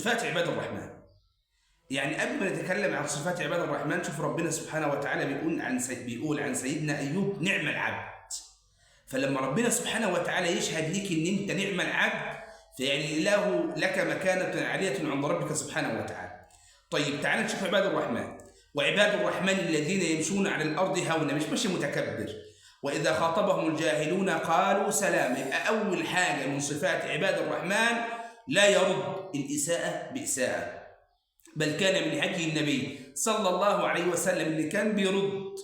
صفات عباد الرحمن. يعني قبل ما نتكلم عن صفات عباد الرحمن، شوف ربنا سبحانه وتعالى بيقول عن سيدنا أيوب نعم العبد. فلما ربنا سبحانه وتعالى يشهد لك ان انت نعم العبد، فيعني لك مكانة عالية عند ربك سبحانه وتعالى. طيب تعال نشوف عباد الرحمن. وعباد الرحمن الذين يمشون على الأرض هونا، مش ماشي متكبر. وإذا خاطبهم الجاهلون قالوا سلاما. أول حاجة من صفات عباد الرحمن لا يرد الإساءة بإساءة، بل كان من هدي النبي صلى الله عليه وسلم اللي كان بيرد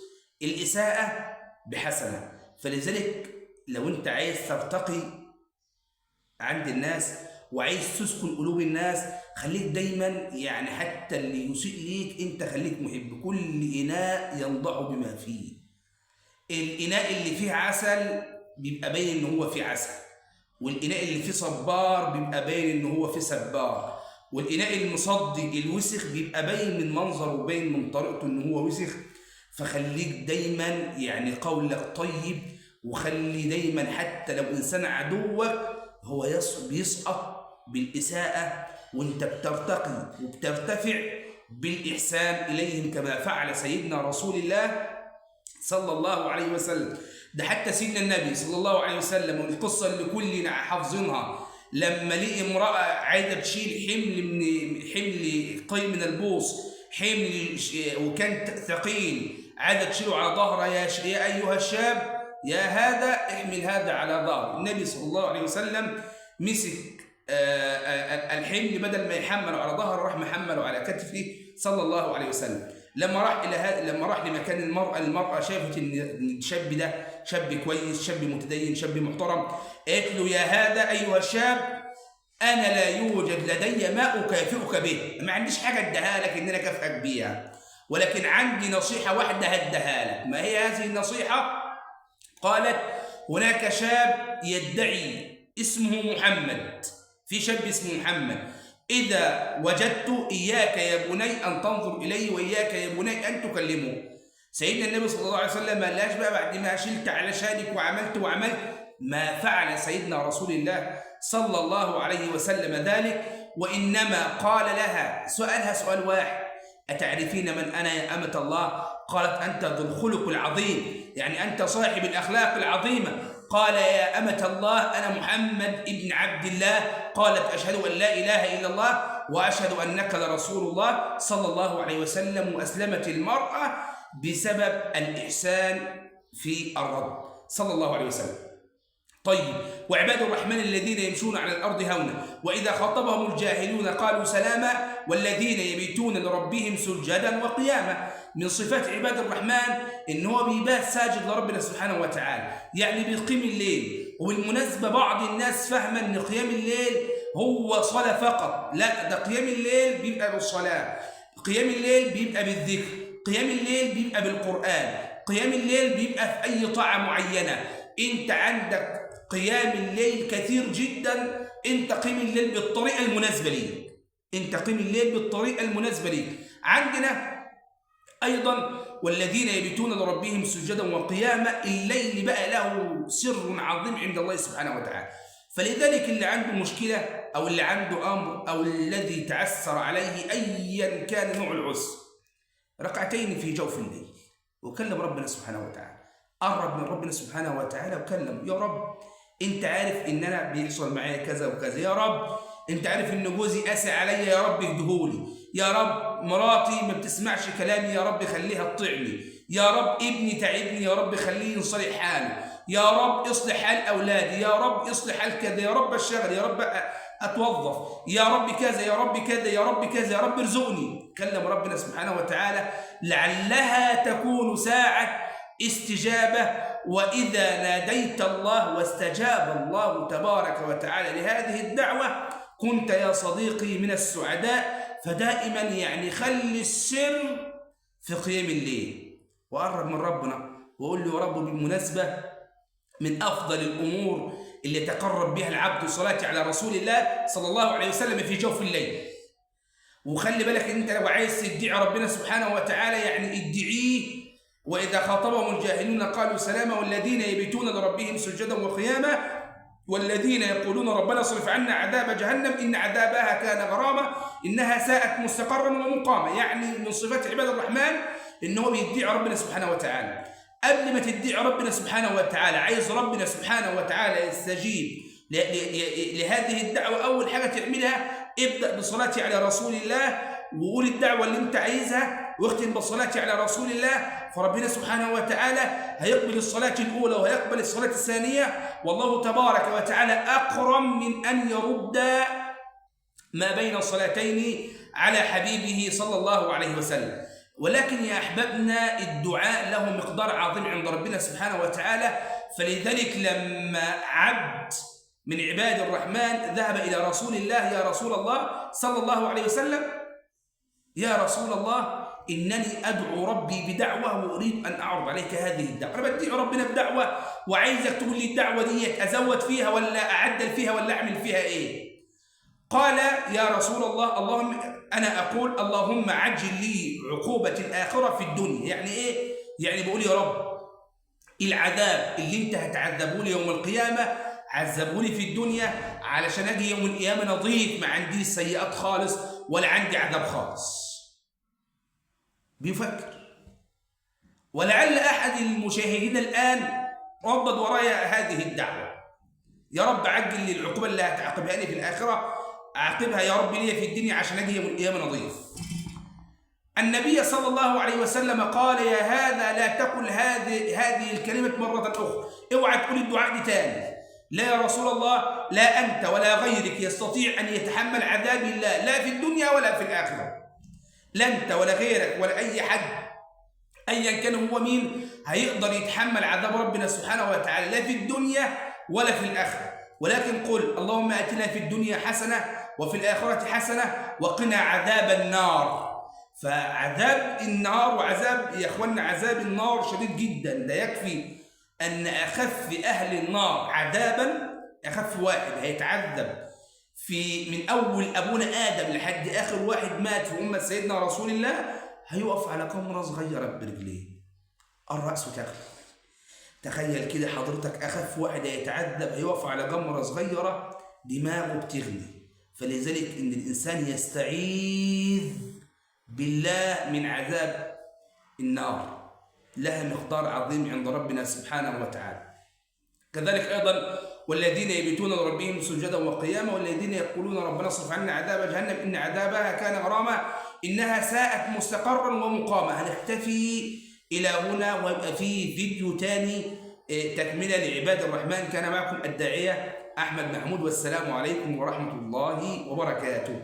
الإساءة بحسنة. فلذلك لو أنت عايز ترتقي عند الناس وعايز تسكن قلوب الناس، خليك دايما يعني حتى اللي يسيء ليك انت خليك محب. كل إناء ينضع بما فيه. الإناء اللي فيه عسل بيبقى باين ان هو فيه عسل، والإناء اللي فيه صبار بيبقى باين ان هو فيه سبار، والإناء المصدق الوسخ بيبقى باين من منظره وباين من طريقته ان هو وسخ. فخليك دايما يعني قولك طيب، وخلي دايما حتى لو إنسان عدوك هو بيسقط بالإساءة، وانت بترتقي وبترتفع بالإحسان إليهم كما فعل سيدنا رسول الله صلى الله عليه وسلم. ده حتى سيدنا النبي صلى الله عليه وسلم، والقصة اللي كلنا حافظينها، لما لقي امرأة عايزة تشيل حمل قي من البوص، حمل وكان ثقيل، عايزة تشيله على ظهرها. يا أيها الشاب، يا هذا احمل هذا على ظهر. النبي صلى الله عليه وسلم مسك الحمل بدل ما يحمله على ظهره راح محمله على كتفه صلى الله عليه وسلم. لما راح لمكان المرأة شافت ان الشاب ده شاب كويس، شاب متدين، شاب محترم، قالت له يا هذا ايها الشاب، انا لا يوجد لدي ما اكافئك به، ما عنديش حاجه اديها لك ان انا اكافئك بيها، ولكن عندي نصيحه واحده هديها لك. ما هي هذه النصيحه؟ قالت هناك شاب يدعي اسمه محمد، في شاب اسمه محمد، إذا وجدت إياك يا بني أن تنظر إليه، وإياك يا بني أن تكلمه. سيدنا النبي صلى الله عليه وسلم ما قالش بقى بعد ما شلت على شانك وعملت ما فعل سيدنا رسول الله صلى الله عليه وسلم ذلك، وإنما قال لها سؤالها سؤال واحد: أتعرفين من أنا يا أمة الله؟ قالت أنت ذو الخلق العظيم، يعني أنت صاحب الأخلاق العظيمة. قال يا أمة الله أنا محمد ابن عبد الله. قالت أشهد أن لا إله إلا الله وأشهد أنك لرسول الله صلى الله عليه وسلم. وأسلمت المرأة بسبب الإحسان في الرد صلى الله عليه وسلم. طيب، وعباد الرحمن الذين يمشون على الأرض هونا وإذا خاطبهم الجاهلون قالوا سلاما والذين يبيتون لربهم سجدا وقياما. من صفات عباد الرحمن إن هو بيبات ساجد لربنا سبحانه وتعالى، يعني بيقيم الليل. وبالمناسبة بعض الناس فاهمة إن قيام الليل هو صلاة فقط، لا، ده قيام الليل بيبقى بالصلاة، قيام الليل بيبقى بالذكر، قيام الليل بيبقى بالقرآن، قيام الليل بيبقى في أي طاعة معينة. أنت عندك قيام الليل كثير جدا، أنت قيم الليل بالطريقة المناسبة ليك، أنت قيم الليل بالطريقة المناسبة ليك. عندنا أيضا والذين يبيتون لربهم سجدا وقياما، الليل بقى له سر عظيم عند الله سبحانه وتعالى. فلذلك اللي عنده مشكلة أو اللي عنده أمر أو الذي تعسر عليه أيا كان نوع العسر، ركعتين في جوف الليل وكلم ربنا سبحانه وتعالى، قرب من ربنا سبحانه وتعالى وكلم: يا رب انت عارف ان انا بيحصل معايا كذا وكذا، يا رب انت عارف ان جوزي قاسي عليا، يا رب اهدهولي، يا رب مراتي ما بتسمعش كلامي، يا رب خليها تطيعني، يا رب ابني تعبني، يا رب خليه يصلح حاله، يا رب اصلح حال اولادي، يا رب اصلح حال كذا، يا رب اشتغل، يا رب اتوظف، يا رب كذا، يا رب كذا، يا رب كذا، يا رب ارزقني. كلم ربنا سبحانه وتعالى، لعلها تكون ساعة استجابة. وإذا ناديت الله واستجاب الله تبارك وتعالى لهذه الدعوة كنت يا صديقي من السعداء. فدائما يعني خلي السر في قيام الليل وقرب من ربنا وقول له: يا رب بالمناسبة من أفضل الأمور اللي تقرب بها العبد صلاة على رسول الله صلى الله عليه وسلم في جوف الليل. وخلي بالك أنت لو عايز تدعي ربنا سبحانه وتعالى يعني ادعيه: وإذا خاطبهم الجاهلون قالوا سلاما والذين يبيتون لربهم سجدا وقياما والذين يقولون ربنا اصرف عنا عذاب جهنم إن عذابها كان غراما إنها ساءت مستقرا ومقاما. يعني من صفات عباد الرحمن إنه بيدعي ربنا سبحانه وتعالى. قبل ما تدعي ربنا سبحانه وتعالى عايز ربنا سبحانه وتعالى يستجيب لهذه الدعوة، أول حاجة تعملها ابدأ بصلاة على رسول الله، وقول الدعوة اللي انت عايزها، واختم بالصلاة على رسول الله. فربنا سبحانه وتعالى هيقبل الصلاة الأولى وهيقبل الصلاة الثانية، والله تبارك وتعالى أكرم من أن يرد ما بين الصلاتين على حبيبه صلى الله عليه وسلم. ولكن يا أحبابنا الدعاء له مقدار عظيم عند ربنا سبحانه وتعالى، فلذلك لما عبد من عباد الرحمن ذهب إلى رسول الله: يا رسول الله صلى الله عليه وسلم، يا رسول الله إنني أدعو ربي بدعوة وأريد أن أعرض عليك هذه الدعوة. أنا بدعو ربنا بدعوة وعايزك تقول لي الدعوة دي أزود فيها ولا أعدل فيها ولا أعمل فيها إيه؟ قال: يا رسول الله، اللهم أنا أقول اللهم عجل لي عقوبة الآخرة في الدنيا. يعني إيه؟ يعني بقول يا رب العذاب اللي أنت هتعذبه لي يوم القيامة عذبه لي في الدنيا، علشان أجي يوم القيامة نظيف، ما عنديش سيئات خالص ولا عندي عذاب خالص. بيفكر. ولعل أحد المشاهدين الآن ردد ورايا هذه الدعوة: يا رب عجل لي العقوبة اللي هتعاقبها لي في الآخرة، أعاقبها يا رب لي في الدنيا عشان أجي يوم القيامة نظيف. النبي صلى الله عليه وسلم قال: يا هذا لا تقل هذه الكلمة مرة أخرى، اوعى تقول الدعاء دي تاني. لا يا رسول الله، لا أنت ولا غيرك يستطيع أن يتحمل عذاب الله لا في الدنيا ولا في الآخرة. لا أنت ولا غيرك ولا أي حد أيا كان هو مين هيقدر يتحمل عذاب ربنا سبحانه وتعالى لا في الدنيا ولا في الآخرة. ولكن قل اللهم آتنا في الدنيا حسنة وفي الآخرة حسنة وقنا عذاب النار. فعذاب النار وعذاب يا أخوانا عذاب النار شديد جدا. ده يكفي أن أخف أهل النار عذابا، أخف واحد هيتعذب من أول أبونا آدم لحد آخر واحد مات في أمة سيدنا رسول الله، هيقف على قمرة صغيرة برجليه الرأس تغلب. تخيل كده حضرتك أخف واحد هيتعذب هيقف على قمرة صغيرة دماغه بتغلي. فلذلك إن الإنسان يستعيذ بالله من عذاب النار، لها مقدار عظيم عند ربنا سبحانه وتعالى. كذلك أيضا والذين يبيتون لربهم سجدا وقياما والذين يقولون ربنا اصرف عنا عذاب جهنم إن عذابها كان غراما إنها ساءت مستقرا ومقاما. هنكتفي إلى هنا ويبقى في فيديو تاني تكملة لعباد الرحمن. كان معكم الداعية أحمد محمود، والسلام عليكم ورحمة الله وبركاته.